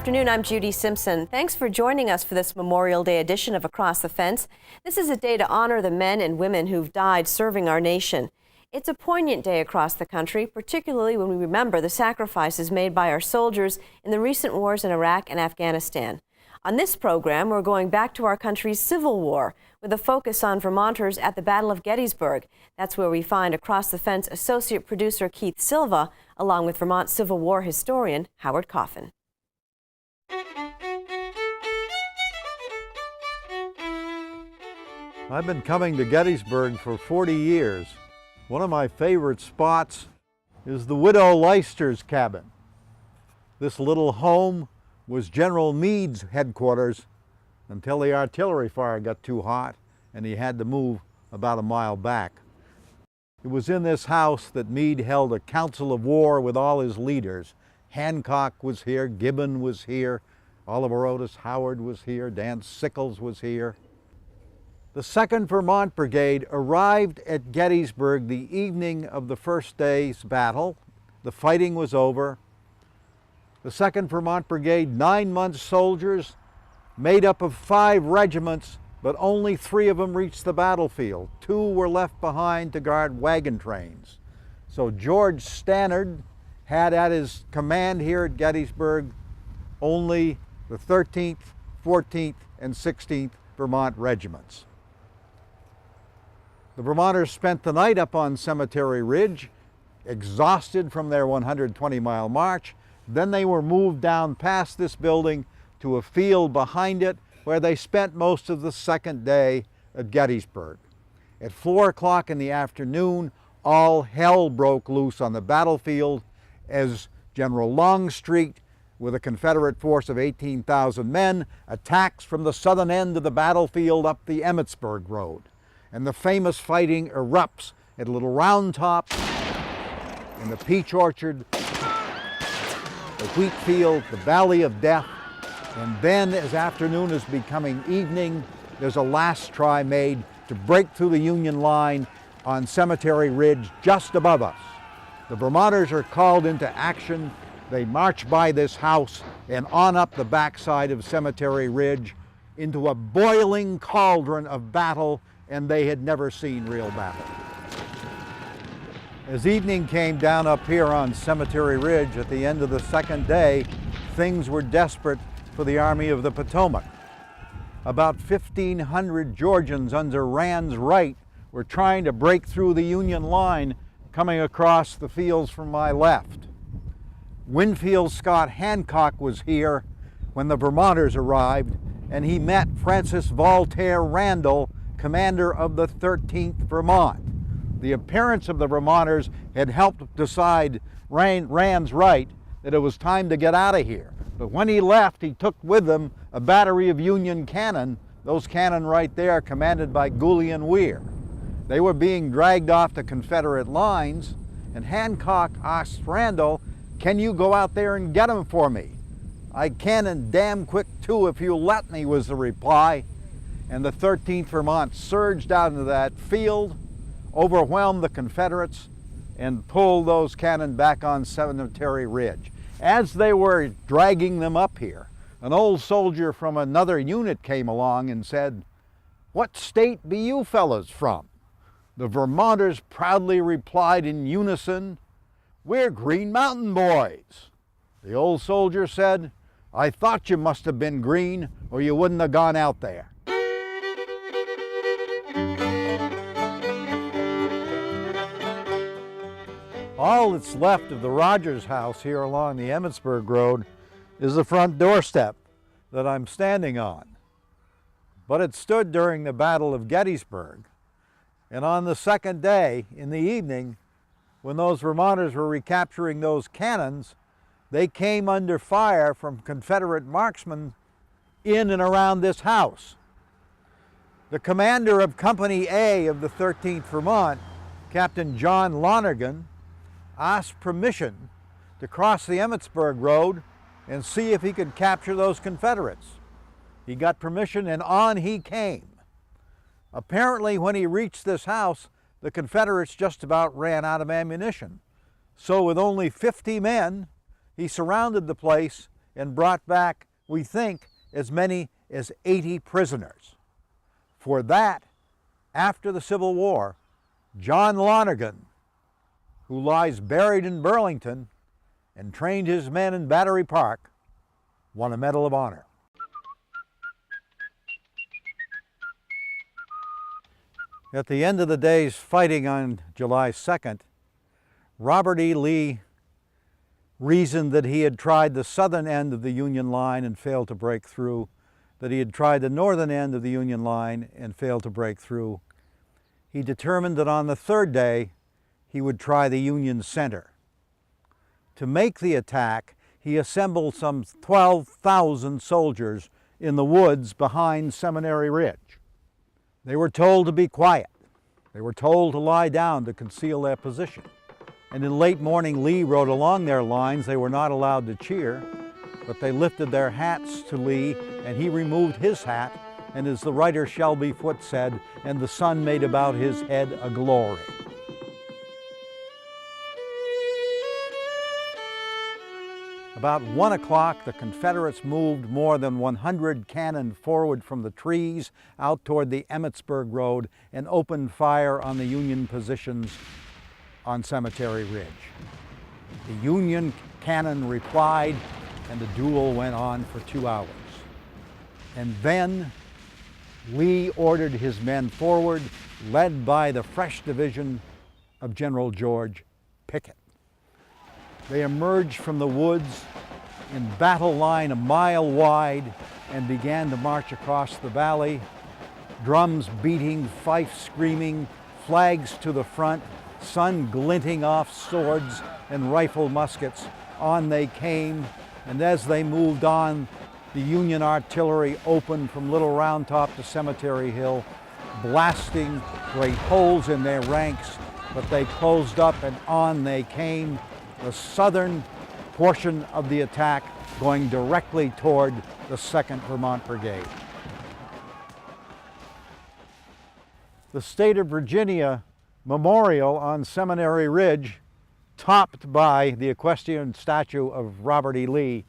afternoon, I'm Judy Simpson. Thanks for joining us for this Memorial Day edition of Across the Fence. This is a day to honor the men and women who've died serving our nation. It's a poignant day across the country, particularly when we remember the sacrifices made by our soldiers in the recent wars in Iraq and Afghanistan. On this program, we're going back to our country's Civil War with a focus on Vermonters at the Battle of Gettysburg. That's where we find Across the Fence associate producer Keith Silva, along with Vermont Civil War historian Howard Coffin. I've been coming to Gettysburg for 40 years. One of my favorite spots is the Widow Leicester's cabin. This little home was General Meade's headquarters until the artillery fire got too hot and he had to move about a mile back. It was in this house that Meade held a council of war with all his leaders. Hancock was here, Gibbon was here, Oliver Otis Howard was here, Dan Sickles was here. The 2nd Vermont Brigade arrived at Gettysburg the evening of the first day's battle. The fighting was over. The 2nd Vermont Brigade, 9-month soldiers, made up of 5 regiments, but only 3 of them reached the battlefield. 2 were left behind to guard wagon trains. So George Stannard had at his command here at Gettysburg only the 13th, 14th, and 16th Vermont regiments. The Vermonters spent the night up on Cemetery Ridge, exhausted from their 120-mile march. Then they were moved down past this building to a field behind it where they spent most of the second day at Gettysburg. At 4 o'clock in the afternoon, all hell broke loose on the battlefield as General Longstreet, with a Confederate force of 18,000 men, attacks from the southern end of the battlefield up the Emmitsburg Road. And the famous fighting erupts at Little Round Top, in the Peach Orchard, the wheat field, the Valley of Death. And then, as afternoon is becoming evening, there's a last try made to break through the Union line on Cemetery Ridge just above us. The Vermonters are called into action. They march by this house and on up the backside of Cemetery Ridge into a boiling cauldron of battle, and they had never seen real battle. As evening came down up here on Cemetery Ridge at the end of the second day, things were desperate for the Army of the Potomac. About 1,500 Georgians under Rand's right were trying to break through the Union line coming across the fields from my left. Winfield Scott Hancock was here when the Vermonters arrived, and he met Francis Voltaire Randall, commander of the 13th Vermont. The appearance of the Vermonters had helped decide Rand's right that it was time to get out of here. But when he left, he took with him a battery of Union cannon, those cannon right there commanded by Goulian Weir. They were being dragged off the Confederate lines, and Hancock asked Randall, "Can you go out there and get them for me?" "I can, and damn quick too if you let me," was the reply. And the 13th Vermont surged out into that field, overwhelmed the Confederates, and pulled those cannon back on Cemetery Ridge. As they were dragging them up here, an old soldier from another unit came along and said, "What state be you fellows from?" The Vermonters proudly replied in unison, "We're Green Mountain boys." The old soldier said, "I thought you must have been green or you wouldn't have gone out there." All that's left of the Rogers house here along the Emmitsburg Road is the front doorstep that I'm standing on. But it stood during the Battle of Gettysburg. And on the second day, in the evening, when those Vermonters were recapturing those cannons, they came under fire from Confederate marksmen in and around this house. The commander of Company A of the 13th Vermont, Captain John Lonergan, asked permission to cross the Emmitsburg Road and see if he could capture those Confederates. He got permission and on he came. Apparently, when he reached this house, the Confederates just about ran out of ammunition. So with only 50 men, he surrounded the place and brought back, we think, as many as 80 prisoners. For that, after the Civil War, John Lonergan, who lies buried in Burlington and trained his men in Battery Park, won a Medal of Honor. At the end of the day's fighting on July 2nd, Robert E. Lee reasoned that he had tried the southern end of the Union line and failed to break through, that he had tried the northern end of the Union line and failed to break through. He determined that on the third day, he would try the Union center. To make the attack, he assembled some 12,000 soldiers in the woods behind Seminary Ridge. They were told to be quiet. They were told to lie down to conceal their position. And in late morning, Lee rode along their lines. They were not allowed to cheer, but they lifted their hats to Lee, and he removed his hat, and as the writer Shelby Foote said, and the sun made about his head a glory. About 1 o'clock, the Confederates moved more than 100 cannon forward from the trees out toward the Emmitsburg Road and opened fire on the Union positions on Cemetery Ridge. The Union cannon replied, and the duel went on for 2 hours. And then Lee ordered his men forward, led by the fresh division of General George Pickett. They emerged from the woods in battle line a mile wide and began to march across the valley, drums beating, fifes screaming, flags to the front, sun glinting off swords and rifle muskets. On they came, and as they moved on, the Union artillery opened from Little Round Top to Cemetery Hill, blasting great holes in their ranks, but they closed up and on they came, the southern portion of the attack going directly toward the 2nd Vermont Brigade. The state of Virginia memorial on Seminary Ridge, topped by the equestrian statue of Robert E. Lee,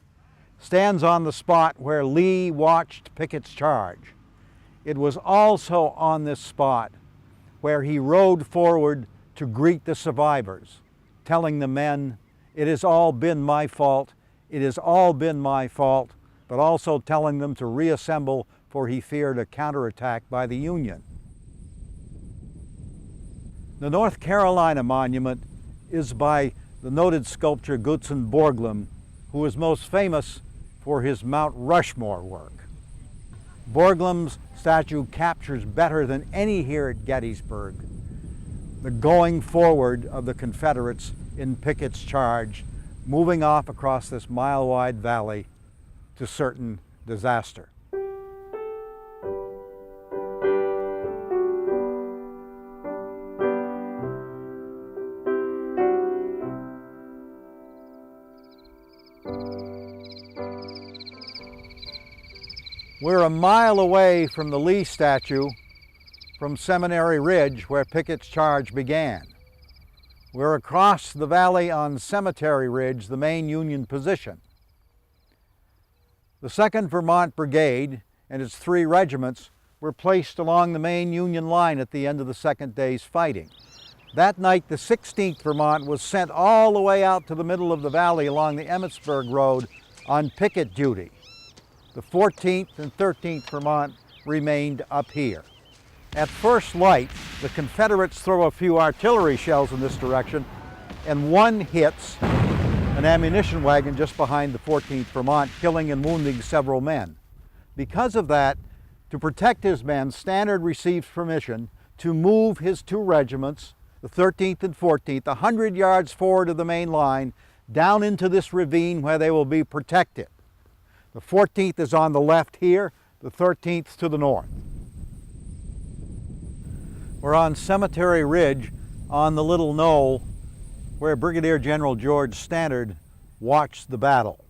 stands on the spot where Lee watched Picketts Charge. It was also on this spot where he rode forward to greet the survivors, telling the men, "It has all been my fault, it has all been my fault," but also telling them to reassemble, for he feared a counterattack by the Union. The North Carolina monument is by the noted sculptor Gutzon Borglum, who is most famous for his Mount Rushmore work. Borglum's statue captures better than any here at Gettysburg the going forward of the Confederates in Picketts Charge, moving off across this mile-wide valley to certain disaster. We're a mile away from the Lee statue from Seminary Ridge, where Picketts Charge began. We're across the valley on Cemetery Ridge, the main Union position. The 2nd Vermont Brigade and its 3 regiments were placed along the main Union line at the end of the second day's fighting. That night, the 16th Vermont was sent all the way out to the middle of the valley along the Emmitsburg Road on picket duty. The 14th and 13th Vermont remained up here. At first light, the Confederates throw a few artillery shells in this direction, and one hits an ammunition wagon just behind the 14th Vermont, killing and wounding several men. Because of that, to protect his men, Stannard receives permission to move his 2 regiments, the 13th and 14th, 100 yards forward of the main line, down into this ravine where they will be protected. The 14th is on the left here, the 13th to the north. We're on Cemetery Ridge on the little knoll where Brigadier General George Stannard watched the battle.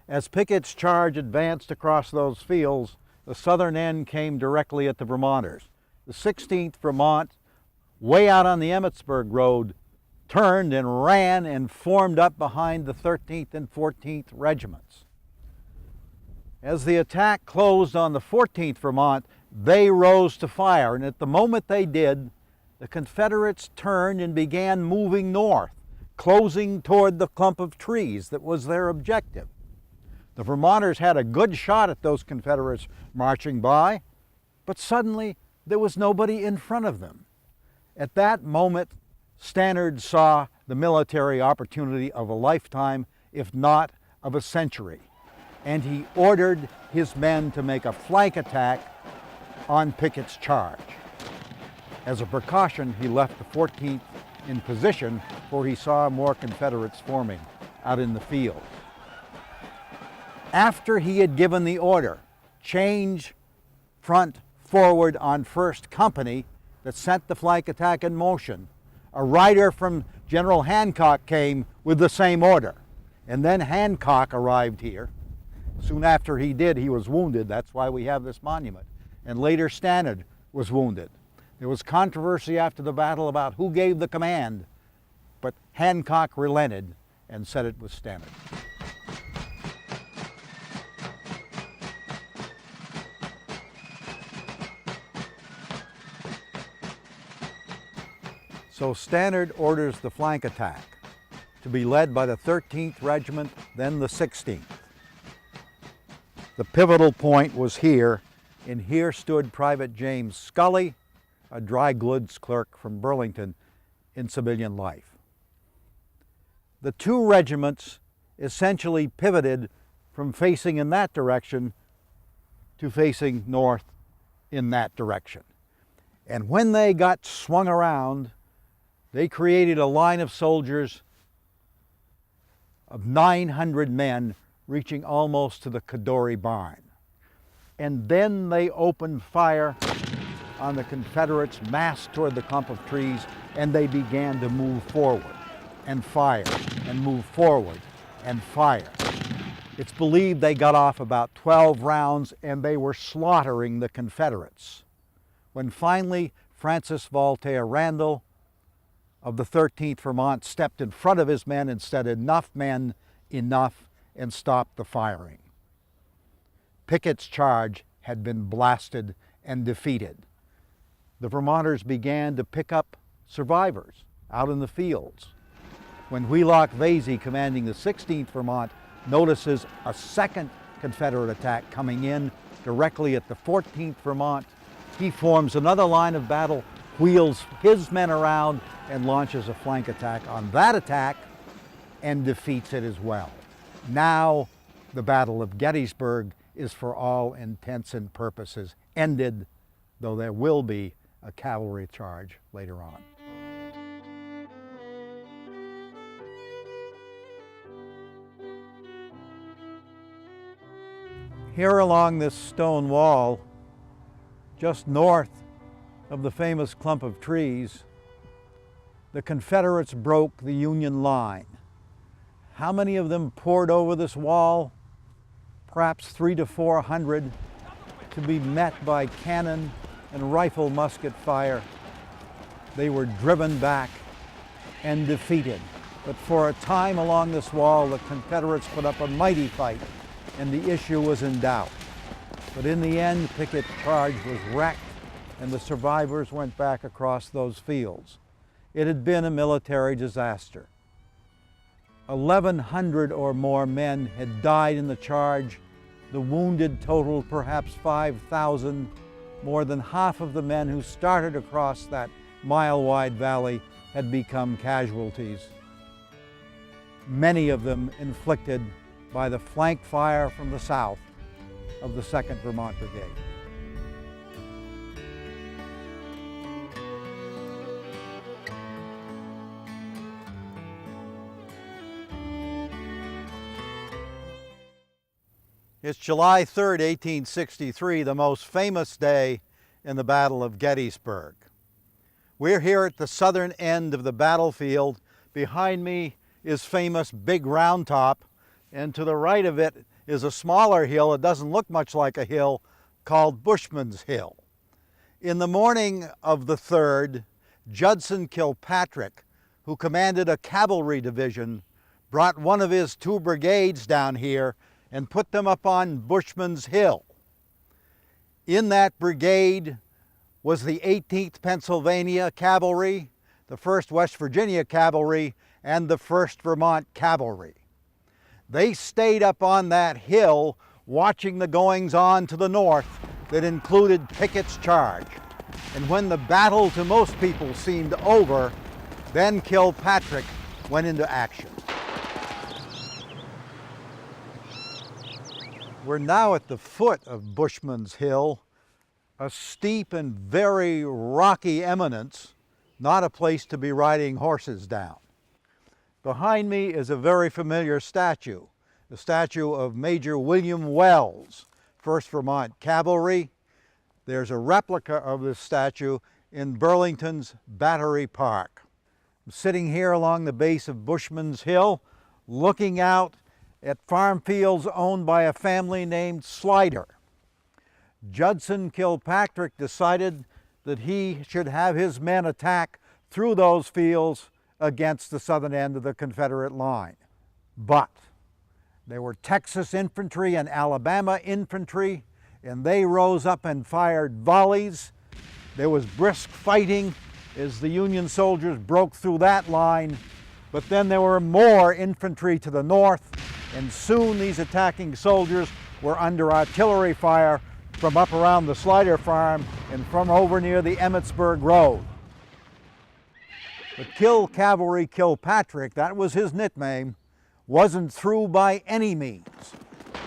As Picketts' charge advanced across those fields, the southern end came directly at the Vermonters. The 16th Vermont, way out on the Emmitsburg Road, turned and ran and formed up behind the 13th and 14th regiments. As the attack closed on the 14th Vermont, they rose to fire, and at the moment they did, the Confederates turned and began moving north, closing toward the clump of trees that was their objective. The Vermonters had a good shot at those Confederates marching by, but suddenly there was nobody in front of them. At that moment, Stannard saw the military opportunity of a lifetime, if not of a century, and he ordered his men to make a flank attack on Picketts Charge. As a precaution, he left the 14th in position, for he saw more Confederates forming out in the field. After he had given the order, change front forward on 1st Company that sent the flank attack in motion, a rider from General Hancock came with the same order. And then Hancock arrived here. Soon after he did, he was wounded. That's why we have this monument. And later Stannard was wounded. There was controversy after the battle about who gave the command, but Hancock relented and said it was Stannard. So Stannard orders the flank attack to be led by the 13th Regiment, then the 16th. The pivotal point was here, and here stood Private James Scully, a dry goods clerk from Burlington, in civilian life. The two regiments essentially pivoted from facing in that direction to facing north in that direction. And when they got swung around, they created a line of soldiers of 900 men reaching almost to the Cadore barn. And then they opened fire on the Confederates massed toward the clump of trees, and they began to move forward and fire and move forward and fire. It's believed they got off about 12 rounds, and they were slaughtering the Confederates. When finally Francis Voltaire Randall of the 13th Vermont stepped in front of his men and said, "Enough men, enough," and stopped the firing. Picketts Charge had been blasted and defeated. The Vermonters began to pick up survivors out in the fields. When Wheelock Vasey, commanding the 16th Vermont, notices a second Confederate attack coming in directly at the 14th Vermont, he forms another line of battle, wheels his men around, and launches a flank attack on that attack and defeats it as well. Now the Battle of Gettysburg is for all intents and purposes ended, though there will be a cavalry charge later on. Here along this stone wall, just north of the famous clump of trees, the Confederates broke the Union line. How many of them poured over this wall? Perhaps 300 to 400, to be met by cannon and rifle musket fire. They were driven back and defeated. But for a time along this wall, the Confederates put up a mighty fight, and the issue was in doubt. But in the end, Picketts Charge was wrecked, and the survivors went back across those fields. It had been a military disaster. 1,100 or more men had died in the charge. The wounded totaled perhaps 5,000. More than half of the men who started across that mile-wide valley had become casualties, many of them inflicted by the flank fire from the south of the 2nd Vermont Brigade. It's July 3rd, 1863, the most famous day in the Battle of Gettysburg. We're here at the southern end of the battlefield. Behind me is famous Big Round Top, and to the right of it is a smaller hill. It doesn't look much like a hill, called Bushmans Hill. In the morning of the 3rd, Judson Kilpatrick, who commanded a cavalry division, brought one of his 2 brigades down here and put them up on Bushmans Hill. In that brigade was the 18th Pennsylvania Cavalry, the 1st West Virginia Cavalry, and the 1st Vermont Cavalry. They stayed up on that hill watching the goings-on to the north that included Picketts Charge. And when the battle to most people seemed over, then Kilpatrick went into action. We're now at the foot of Bushmans Hill, a steep and very rocky eminence, not a place to be riding horses down. Behind me is a very familiar statue, the statue of Major William Wells, 1st Vermont Cavalry. There's a replica of this statue in Burlington's Battery Park. I'm sitting here along the base of Bushmans Hill, looking out at farm fields owned by a family named Slider. Judson Kilpatrick decided that he should have his men attack through those fields against the southern end of the Confederate line. But there were Texas infantry and Alabama infantry, and they rose up and fired volleys. There was brisk fighting as the Union soldiers broke through that line, but then there were more infantry to the north, and soon these attacking soldiers were under artillery fire from up around the Slider farm and from over near the Emmitsburg Road. But Cavalry Kilpatrick, that was his nickname, wasn't through by any means.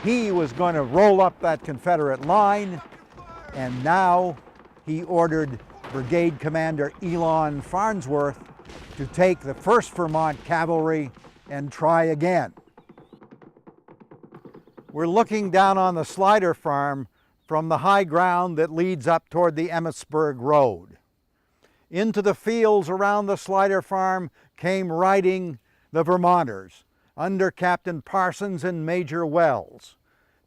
He was going to roll up that Confederate line, and now he ordered Brigade Commander Elon Farnsworth to take the 1st Vermont Cavalry and try again. We're looking down on the Slider farm from the high ground that leads up toward the Emmitsburg Road. Into the fields around the Slider farm came riding the Vermonters under Captain Parsons and Major Wells,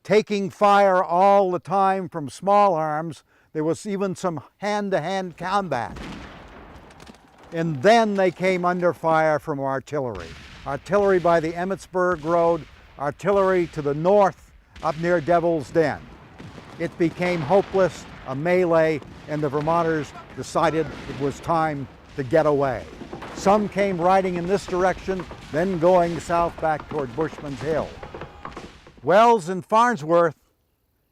taking fire all the time from small arms. There was even some hand-to-hand combat. And then they came under fire from artillery. Artillery by the Emmitsburg Road, artillery to the north up near Devil's Den. It became hopeless, a melee, and the Vermonters decided it was time to get away. Some came riding in this direction, then going south back toward Bushmans Hill. Wells and Farnsworth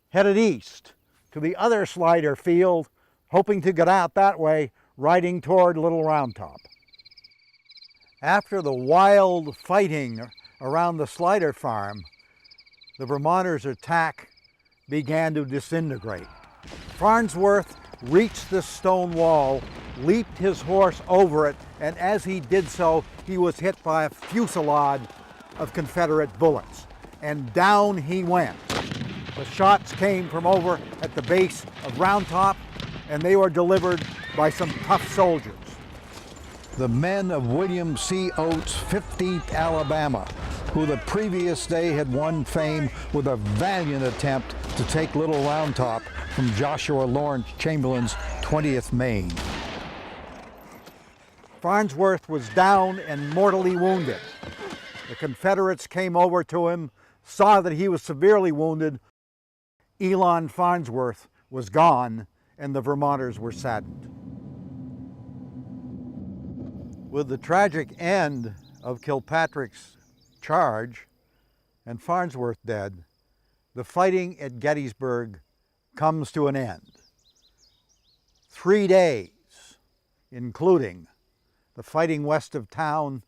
headed east to the other Slider field, hoping to get out that way, riding toward Little Round Top. After the wild fighting around the Slider farm, the Vermonters' attack began to disintegrate. Farnsworth reached the stone wall, leaped his horse over it, and as he did so, he was hit by a fusillade of Confederate bullets, and down he went. The shots came from over at the base of Round Top, and they were delivered by some tough soldiers. The men of William C. Oates' 15th Alabama, who the previous day had won fame with a valiant attempt to take Little Round Top from Joshua Lawrence Chamberlain's 20th Maine. Farnsworth was down and mortally wounded. The Confederates came over to him, saw that he was severely wounded. Elon Farnsworth was gone, and the Vermonters were saddened. With the tragic end of Kilpatrick's charge and Farnsworth dead, the fighting at Gettysburg comes to an end. 3 days, including the fighting west of town,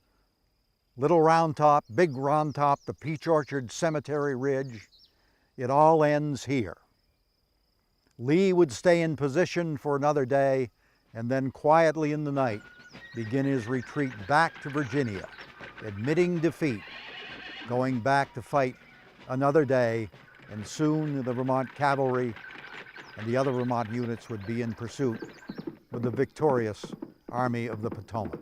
Little Round Top, Big Round Top, the Peach Orchard Cemetery Ridge, it all ends here. Lee would stay in position for another day and then quietly in the night begin his retreat back to Virginia, admitting defeat, going back to fight another day, and soon the Vermont cavalry and the other Vermont units would be in pursuit of the victorious Army of the Potomac.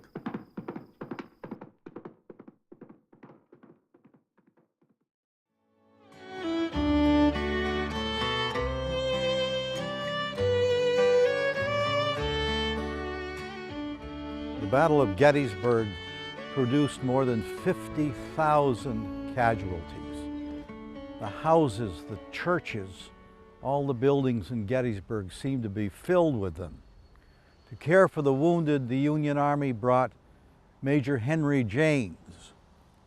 The Battle of Gettysburg produced more than 50,000 casualties. The houses, the churches, all the buildings in Gettysburg seemed to be filled with them. To care for the wounded, the Union Army brought Major Henry James,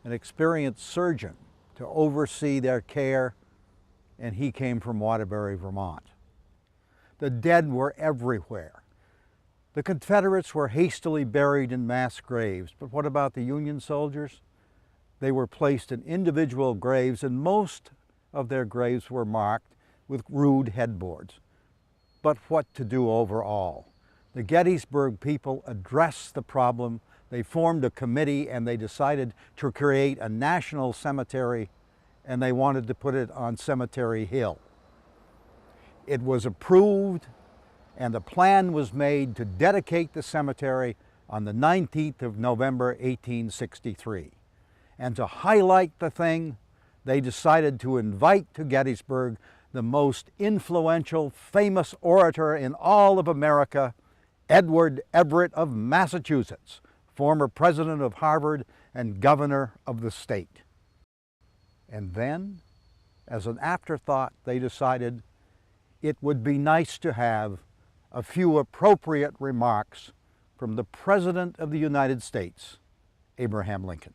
an experienced surgeon, to oversee their care, and he came from Waterbury, Vermont. The dead were everywhere. The Confederates were hastily buried in mass graves, but what about the Union soldiers? They were placed in individual graves, and most of their graves were marked with rude headboards. But what to do overall? The Gettysburg people addressed the problem. They formed a committee and they decided to create a national cemetery, and they wanted to put it on Cemetery Hill. It was approved, and a plan was made to dedicate the cemetery on the 19th of November, 1863. And to highlight the thing, they decided to invite to Gettysburg the most influential, famous orator in all of America, Edward Everett of Massachusetts, former president of Harvard and governor of the state. And then, as an afterthought, they decided it would be nice to have a few appropriate remarks from the President of the United States, Abraham Lincoln.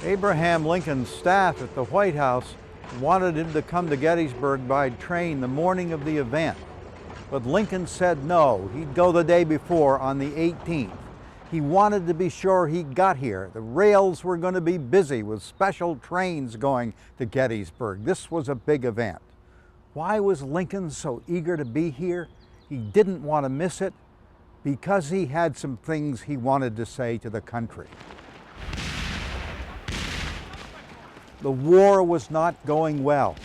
Abraham Lincoln's staff at the White House wanted him to come to Gettysburg by train the morning of the event, but Lincoln said no. He'd go the day before on the 18th. He wanted to be sure he got here. The rails were going to be busy with special trains going to Gettysburg. This was a big event. Why was Lincoln so eager to be here? He didn't want to miss it because he had some things he wanted to say to the country. The war was not going well.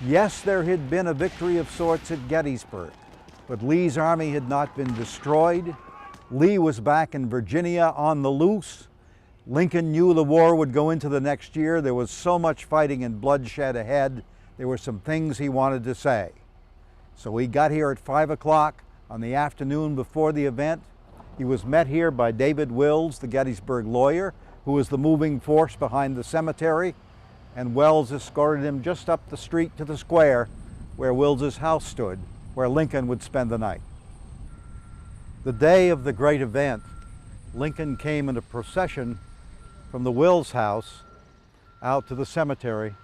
Yes, there had been a victory of sorts at Gettysburg, but Lee's army had not been destroyed. Lee was back in Virginia on the loose. Lincoln knew the war would go into the next year. There was so much fighting and bloodshed ahead. There were some things he wanted to say. So he got here at 5 o'clock on the afternoon before the event. He was met here by David Wills, the Gettysburg lawyer, who was the moving force behind the cemetery, and Wells escorted him just up the street to the square where Wills's house stood, where Lincoln would spend the night. The day of the great event, Lincoln came in a procession from the Wills house out to the cemetery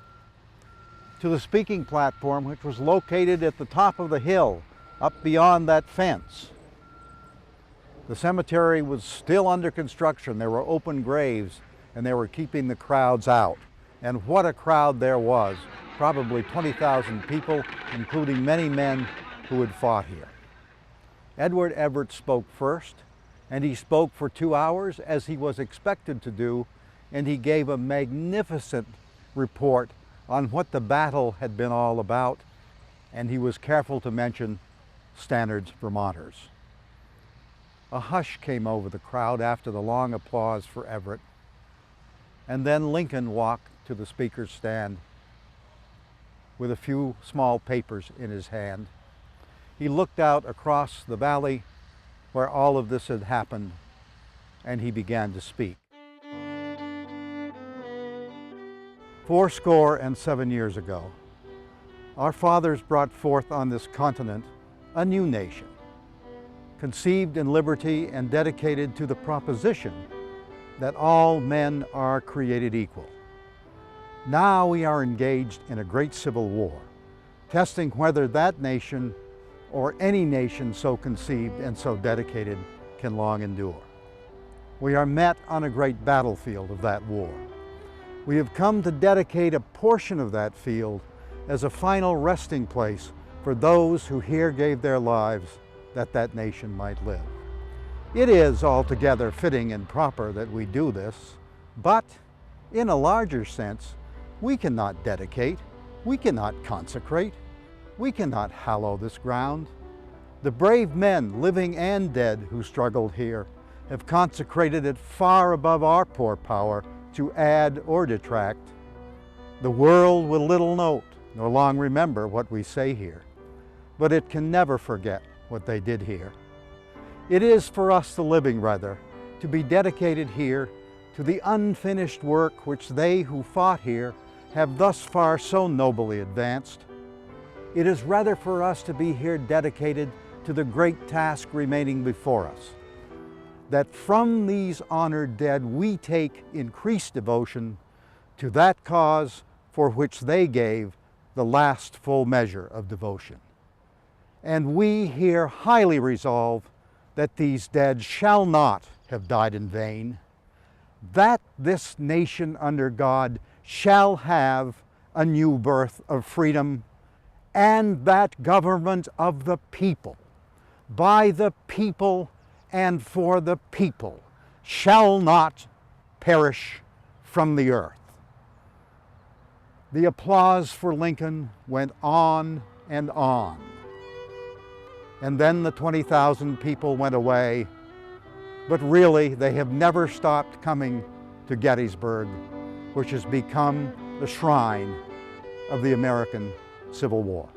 to the speaking platform, which was located at the top of the hill up beyond that fence. The cemetery was still under construction. There were open graves and they were keeping the crowds out. And what a crowd there was, probably 20,000 people, including many men who had fought here. Edward Everett spoke first, and he spoke for 2 hours as he was expected to do, and he gave a magnificent report on what the battle had been all about, and he was careful to mention Stannard's Vermonters. A hush came over the crowd after the long applause for Everett, and then Lincoln walked to the speaker's stand with a few small papers in his hand. He looked out across the valley where all of this had happened, and he began to speak. 77 years ago, our fathers brought forth on this continent a new nation, conceived in liberty and dedicated to the proposition that all men are created equal. Now we are engaged in a great civil war, testing whether that nation or any nation so conceived and so dedicated can long endure. We are met on a great battlefield of that war. We have come to dedicate a portion of that field as a final resting place for those who here gave their lives that that nation might live. It is altogether fitting and proper that we do this, but in a larger sense, we cannot dedicate, we cannot consecrate, we cannot hallow this ground. The brave men, living and dead, who struggled here have consecrated it far above our poor power to add or detract. The world will little note nor long remember what we say here, but it can never forget what they did here. It is for us, the living, rather, to be dedicated here to the unfinished work which they who fought here have thus far so nobly advanced. It is rather for us to be here dedicated to the great task remaining before us, that from these honored dead we take increased devotion to that cause for which they gave the last full measure of devotion. And we here highly resolve that these dead shall not have died in vain, that this nation under God shall have a new birth of freedom, and that government of the people, by the people and for the people, shall not perish from the earth. The applause for Lincoln went on and on. And then the 20,000 people went away, but really they have never stopped coming to Gettysburg, which has become the shrine of the American Civil War.